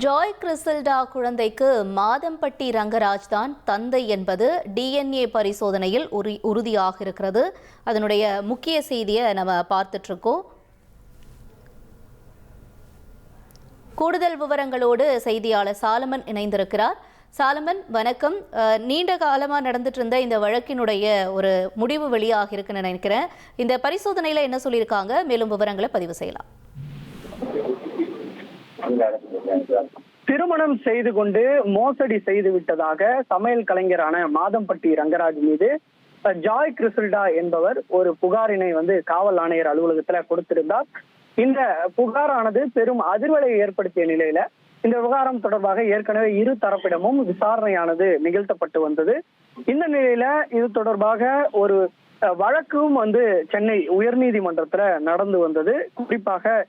Joy Crizildaa குழந்தைக்கு மாதம்பட்டி ரங்கராஜ் தான் தந்தை என்பது டிஎன்ஏ பரிசோதனையில் உறுதியாக இருக்கிறது. அதனுடைய முக்கிய செய்தியை நம்ம பார்த்துட்டு இருக்கோம். கூடுதல் விவரங்களோடு செய்தியாளர் சாலமன் இணைந்திருக்கிறார். சாலமன், வணக்கம். நீண்ட காலமாக நடந்துட்டு இருந்த இந்த வழக்கினுடைய ஒரு முடிவு வெளியாக இருக்குன்னு நினைக்கிறேன். இந்த பரிசோதனையில என்ன சொல்லியிருக்காங்க? மேலும் விவரங்களை பதிவு செய்யலாம். திருமணம் செய்து கொண்டு மோசடி செய்து விட்டதாக சமையல் கலைஞரான மாதம்பட்டி ரங்கராஜ் மீது ஜாய் கிறிசல்டா என்பவர் ஒரு புகாரினை காவல் ஆணையர் அலுவலகத்துல கொடுத்திருந்தார். இந்த புகாரானது பெரும் அதிர்வலை ஏற்படுத்திய நிலையில இந்த விவகாரம் தொடர்பாக ஏற்கனவே இரு தரப்பிடமும் விசாரணையானது நிகழ்த்தப்பட்டு வந்தது. இந்த நிலையில இது தொடர்பாக ஒரு வழக்கும் சென்னை உயர்நீதிமன்றத்துல நடந்து வந்தது. குறிப்பாக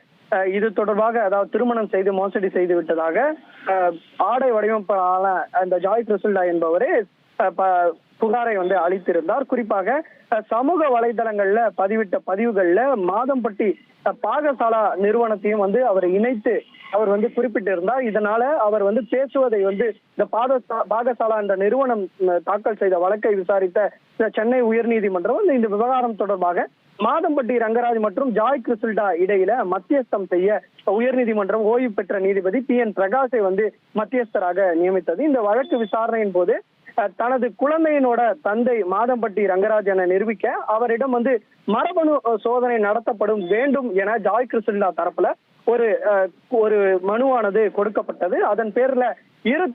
இது தொடர்பாக, அதாவது திருமணம் செய்து மோசடி செய்து விட்டதாக ஆடை வடிவமைப்பாளர் அந்த ஜாய் கிறிசல்டா என்பவரே புகாரை அளித்திருந்தார். குறிப்பாக சமூக வலைதளங்கள்ல பதிவிட்ட பதிவுகள்ல மாதம்பட்டி பாகசாலா நிறுவனத்தையும் அவர் இணைத்து அவர் குறிப்பிட்டிருந்தார். இதனால அவர் பேசுவதை இந்த பாகசாலா என்ற நிறுவனம் தாக்கல் செய்த வழக்கை விசாரித்த சென்னை உயர்நீதிமன்றம் இந்த விவகாரம் தொடர்பாக மாதம்பட்டி ரங்கராஜ் மற்றும் ஜாய் கிறிசல்டா இடையில மத்தியஸ்தம் செய்ய உயர்நீதிமன்றம் ஓய்வு பெற்ற நீதிபதி PN பிரகாஷை மத்தியஸ்தராக நியமித்தது. இந்த வழக்கு விசாரணையின் போது தனது குழந்தையினோட தந்தை மாதம்பட்டி ரங்கராஜ் என நிரூபிக்க அவரிடம் மரபணு சோதனை நடத்தப்படும் வேண்டும் என ஜாய் கிறிசல்டா தரப்புல ஒரு மனுவானது கொடுக்கப்பட்டது. அதன் பேர்ல இரு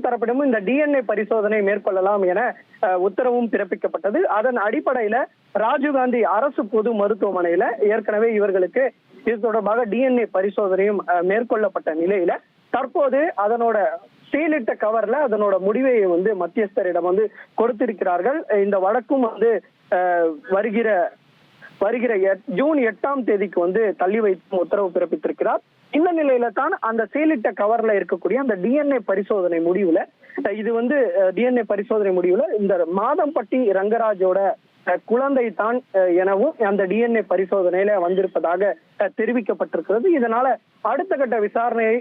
தரப்பிடமும் இந்த DNA பரிசோதனை மேற்கொள்ளலாம் என உத்தரவும் பிறப்பிக்கப்பட்டது. அதன் அடிப்படையில ராஜீவ்காந்தி அரசு பொது மருத்துவமனையில ஏற்கனவே இவர்களுக்கு இது தொடர்பாக DNA பரிசோதனையும் மேற்கொள்ளப்பட்ட நிலையில தற்போது அதனோட சீலிட்ட கவர்ல அதனோட முடிவை மத்தியஸ்தரிடம் கொடுத்திருக்கிறார்கள். இந்த வழக்கும் வருகிற ஜூன் 8ஆம் தேதிக்கு தள்ளி வைத்து உத்தரவு பிறப்பித்திருக்கிறார். இந்த நிலையில தான் அந்த சீலிட்ட கவர்ல இருக்கக்கூடிய அந்த DNA பரிசோதனை முடிவுல DNA பரிசோதனை முடிவுல இந்த மாதம்பட்டி ரங்கராஜோட குழந்தை தான் எனவும் அந்த DNA பரிசோதனையில வந்திருப்பதாக தெரிவிக்கப்பட்டிருக்கிறது. இதனால அடுத்த கட்ட விசாரணையை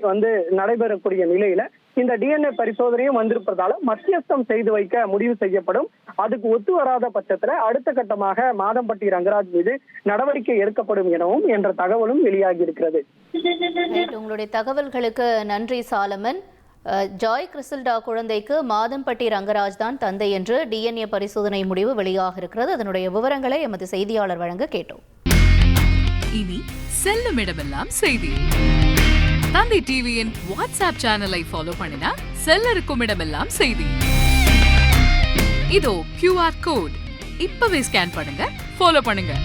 நடைபெறக்கூடிய நிலையில இந்த DNA பரிசோதனையும் வந்திருப்பதால மத்தியஸ்தம் செய்து வைக்க முடிவு செய்யப்படும். அதுக்கு ஒத்து வராத பட்சத்துல அடுத்த கட்டமாக மாதம்பட்டி ரங்கராஜ் மீது நடவடிக்கை எடுக்கப்படும் எனவும் என்ற தகவலும் வெளியாகி இருக்கிறது. உங்களுடைய தகவல்களுக்கு நன்றி சாலமன். ஜாய் கிறிசல்டா குழந்தைக்கு மாதம்பட்டி ரங்கராஜ் தான் தந்தை என்று DNA பரிசோதனை முடிவு வெளியாக இருக்கிறது. அதனுடைய விவரங்களை எமது செய்தியாளர் வழங்க கேட்டோம். இனி செல்லும் இடமெல்லாம் செய்தி. தந்தி டிவியின் வாட்ஸ்அப் சேனலை ஃபாலோ பண்ணினா செல்ல இருக்கும் இடமெல்லாம் செய்தி. இதோ QR கோட் இப்பவே ஸ்கேன் பண்ணுங்க, ஃபாலோ பண்ணுங்க.